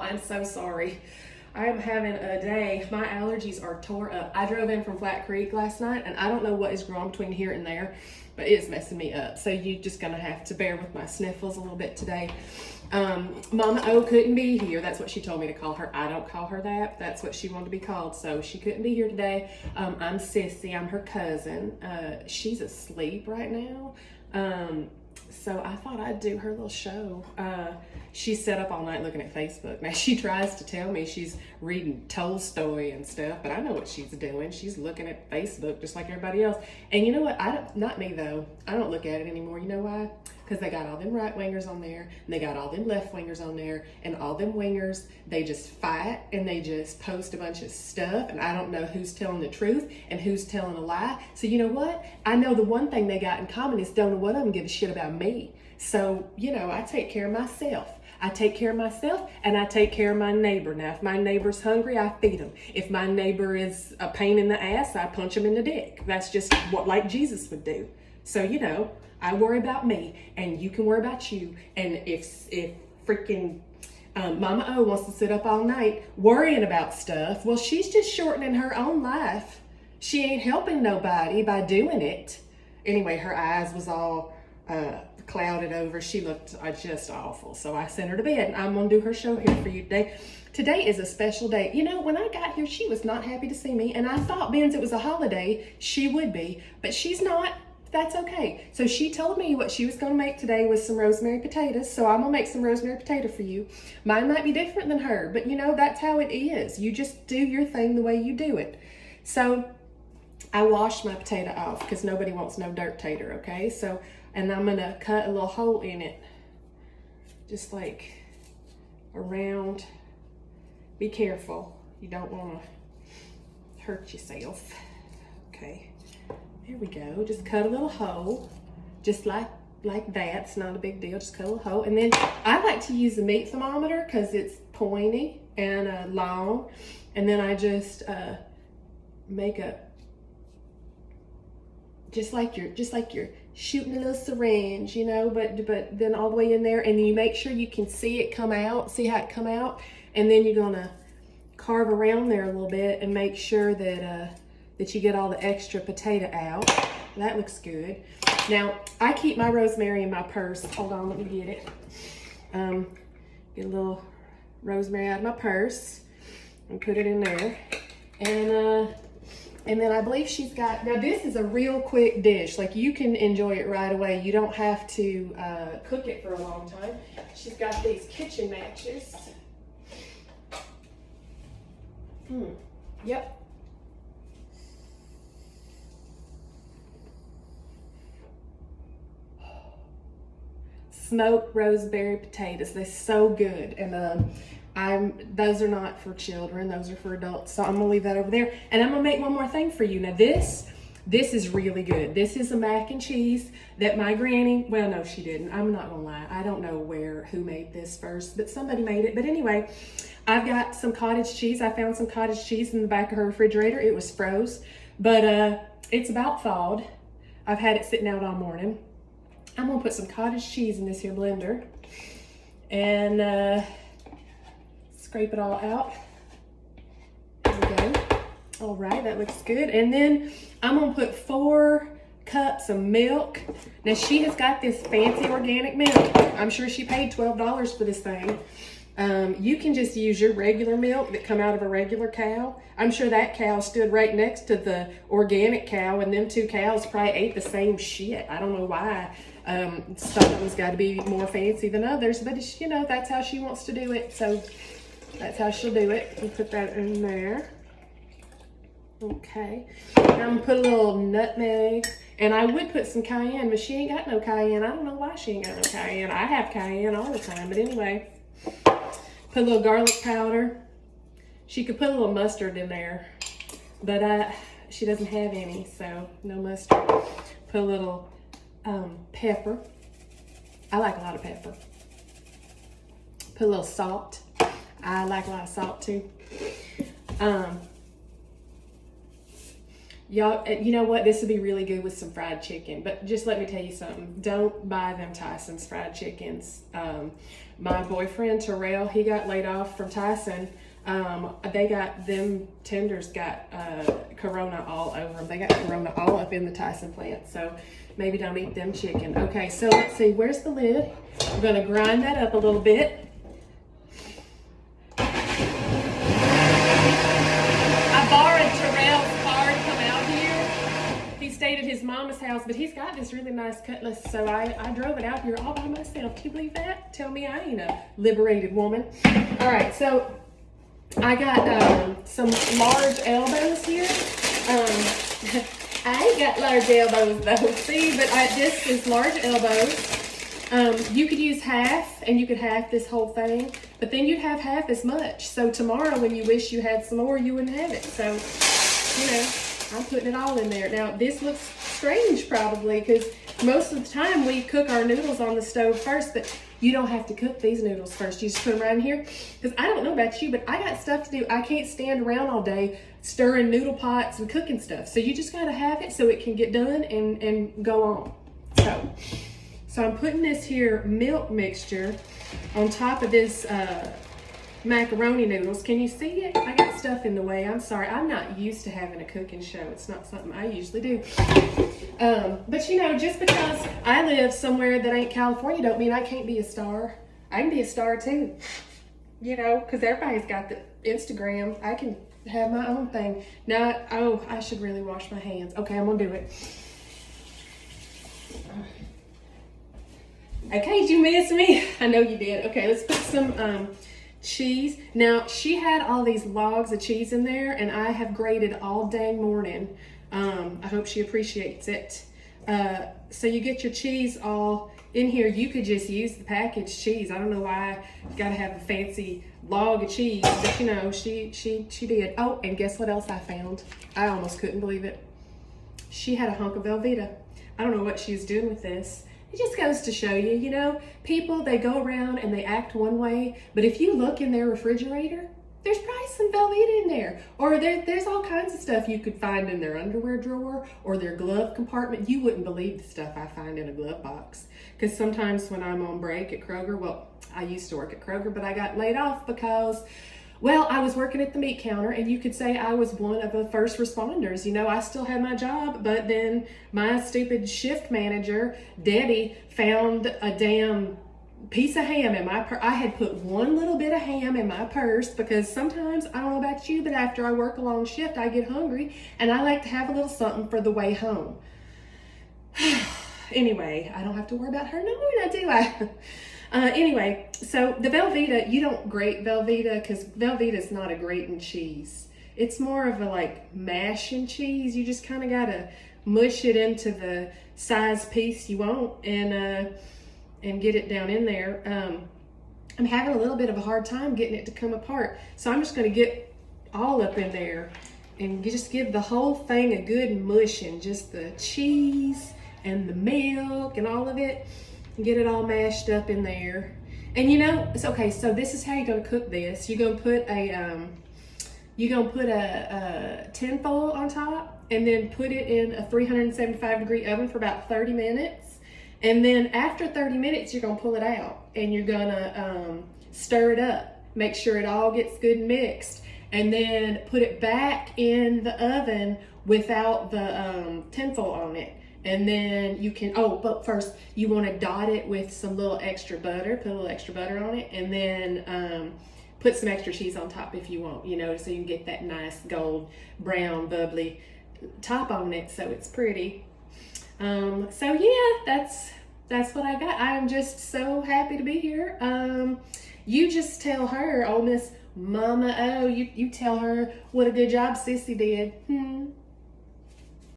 I'm so sorry. I am having a day. My allergies are tore up. I drove in from Flat Creek last night, and I don't know what is wrong between here and there, but it's messing me up. So you're just gonna have to bear with my sniffles a little bit today. Mama O couldn't be here. That's what she told me to call her. I don't call her that. That's what she wanted to be called. So she couldn't be here today. I'm Sissy. I'm her cousin. She's asleep right now. So I thought I'd do her little show. She's set up all night looking at Facebook. Now she tries to tell me she's reading Tolstoy and stuff, but I know what she's doing. She's looking at Facebook just like everybody else. And you know what? Not me though. I don't look at it anymore. You know why? Because they got all them right wingers on there, and they got all them left wingers on there, and all them wingers, they just fight and they just post a bunch of stuff, and I don't know who's telling the truth and who's telling a lie. So you know what? I know the one thing they got in common is don't know one of them give a shit about me. So, you know, I take care of myself. I take care of myself, and I take care of my neighbor. Now, if my neighbor's hungry, I feed him. If my neighbor is a pain in the ass, I punch him in the dick. That's just what like Jesus would do. So, you know, I worry about me, and you can worry about you. And if freaking Mama O wants to sit up all night worrying about stuff, well, she's just shortening her own life. She ain't helping nobody by doing it. Anyway, her eyes was all clouded over. She looked just awful. So I sent her to bed, and I'm going to do her show here for you today. Today is a special day. You know, when I got here, she was not happy to see me, and I thought, being it was a holiday, she would be, but she's not. That's okay. So she told me what she was going to make today was some rosemary potatoes. So I'm going to make some rosemary potato for you. Mine might be different than her, but you know, that's how it is. You just do your thing the way you do it. So I washed my potato off because nobody wants no dirt tater, okay? So, and I'm going to cut a little hole in it, just like around. Be careful. You don't want to hurt yourself. Okay. There we go. Just cut a little hole, just like that. It's not a big deal. Just cut a little hole. And then I like to use the meat thermometer because it's pointy and long. And then I just make a just like you're shooting a little syringe, you know, but then all the way in there, and then you make sure you can see it come out. See how it come out, and then you're gonna carve around there a little bit and make sure that that you get all the extra potato out. That looks good. Now, I keep my rosemary in my purse. Hold on, let me get it. Get a little rosemary out of my purse and put it in there. And then I believe she's got, now this is a real quick dish. Like you can enjoy it right away. You don't have to cook it for a long time. She's got these kitchen matches. Yep. Smoked rosemary potatoes. They're so good. And those are not for children, those are for adults. So I'm gonna leave that over there. And I'm gonna make one more thing for you. Now this is really good. This is a mac and cheese that my granny, well, no, she didn't. I'm not gonna lie. I don't know who made this first, but somebody made it. But anyway, I've got some cottage cheese. I found some cottage cheese in the back of her refrigerator. It was froze, but it's about thawed. I've had it sitting out all morning. I'm gonna put some cottage cheese in this here blender and scrape it all out. There we go. All right, that looks good. And then I'm gonna put 4 cups of milk. Now she has got this fancy organic milk. I'm sure she paid $12 for this thing. You can just use your regular milk that come out of a regular cow. I'm sure that cow stood right next to the organic cow, and them 2 cows probably ate the same shit. I don't know why. Some of them's got to be more fancy than others, but it's, you know, that's how she wants to do it. So that's how she'll do it. We'll put that in there. Okay. Now I'm gonna put a little nutmeg, and I would put some cayenne, but she ain't got no cayenne. I don't know why she ain't got no cayenne. I have cayenne all the time, but anyway. Put a little garlic powder. She could put a little mustard in there, but she doesn't have any, so no mustard. Put a little pepper. I like a lot of pepper. Put a little salt. I like a lot of salt too. Y'all, you know what? This would be really good with some fried chicken. But just let me tell you something. Don't buy them Tyson's fried chickens. My boyfriend, Terrell, he got laid off from Tyson. They got, them tenders got Corona all over them. They got Corona all up in the Tyson plant. So maybe don't eat them chicken. Okay, so let's see. Where's the lid? We're going to grind that up a little bit. I borrowed Terrell's car to come out here. He stayed at his mama's house, but he's got this really nice Cutlass, so I drove it out here all by myself. Can you believe that? Tell me I ain't a liberated woman. All right, so I got some large elbows here. I ain't got large elbows though, see, but this is large elbows. You could use half, and you could half this whole thing, but then you'd have half as much. So tomorrow when you wish you had some more, you wouldn't have it. So, you know, I'm putting it all in there. Now, this looks strange probably, because most of the time we cook our noodles on the stove first, but you don't have to cook these noodles first. You just put them right in here. Because I don't know about you, but I got stuff to do. I can't stand around all day stirring noodle pots and cooking stuff. So you just got to have it so it can get done and go on. So I'm putting this here milk mixture on top of this macaroni noodles. Can you see it? I got stuff in the way. I'm sorry. I'm not used to having a cooking show. It's not something I usually do. But you know, just because I live somewhere that ain't California don't mean I can't be a star. I can be a star too. You know, because everybody's got the Instagram. I can have my own thing. Now, oh, I should really wash my hands. Okay, I'm gonna do it. Okay, did you miss me? I know you did. Okay, let's put some cheese. Now, she had all these logs of cheese in there, and I have grated all dang morning. I hope she appreciates it. So you get your cheese all in here. You could just use the packaged cheese. I don't know why you gotta have a fancy log of cheese, but you know, she did. Oh, and guess what else I found? I almost couldn't believe it. She had a hunk of Velveeta. I don't know what she was doing with this. It just goes to show you, you know, people, they go around and they act one way, but if you look in their refrigerator, there's probably some Velveeta in there. Or there's all kinds of stuff you could find in their underwear drawer or their glove compartment. You wouldn't believe the stuff I find in a glove box. Because sometimes when I'm on break at Kroger, well, I used to work at Kroger, but I got laid off because, well, I was working at the meat counter, and you could say I was one of the first responders. You know, I still had my job, but then my stupid shift manager, Debbie, found a damn piece of ham in my purse. I had put one little bit of ham in my purse because sometimes, I don't know about you, but after I work a long shift, I get hungry, and I like to have a little something for the way home. Anyway, I don't have to worry about her no more now, do I? Anyway, so the Velveeta, you don't grate Velveeta because Velveeta is not a grating cheese. It's more of a like mashing cheese. You just kind of got to mush it into the size piece you want and get it down in there. I'm having a little bit of a hard time getting it to come apart. So I'm just going to get all up in there and just give the whole thing a good mushing, just the cheese and the milk and all of it. Get it all mashed up in there. And you know, it's okay, so this is how you're gonna cook this. You're gonna put a tin foil on top and then put it in a 375 degree oven for about 30 minutes. And then after 30 minutes, you're gonna pull it out and you're gonna stir it up. Make sure it all gets good and mixed. And then put it back in the oven without the tin foil on it. And then you can, oh, but first you want to dot it with some little extra butter, put a little extra butter on it, and then put some extra cheese on top if you want, you know, so you can get that nice gold, brown, bubbly top on it so it's pretty. So yeah, that's what I got. I'm just so happy to be here. You just tell her, oh, Miss Mama, oh, you tell her what a good job Sissy did.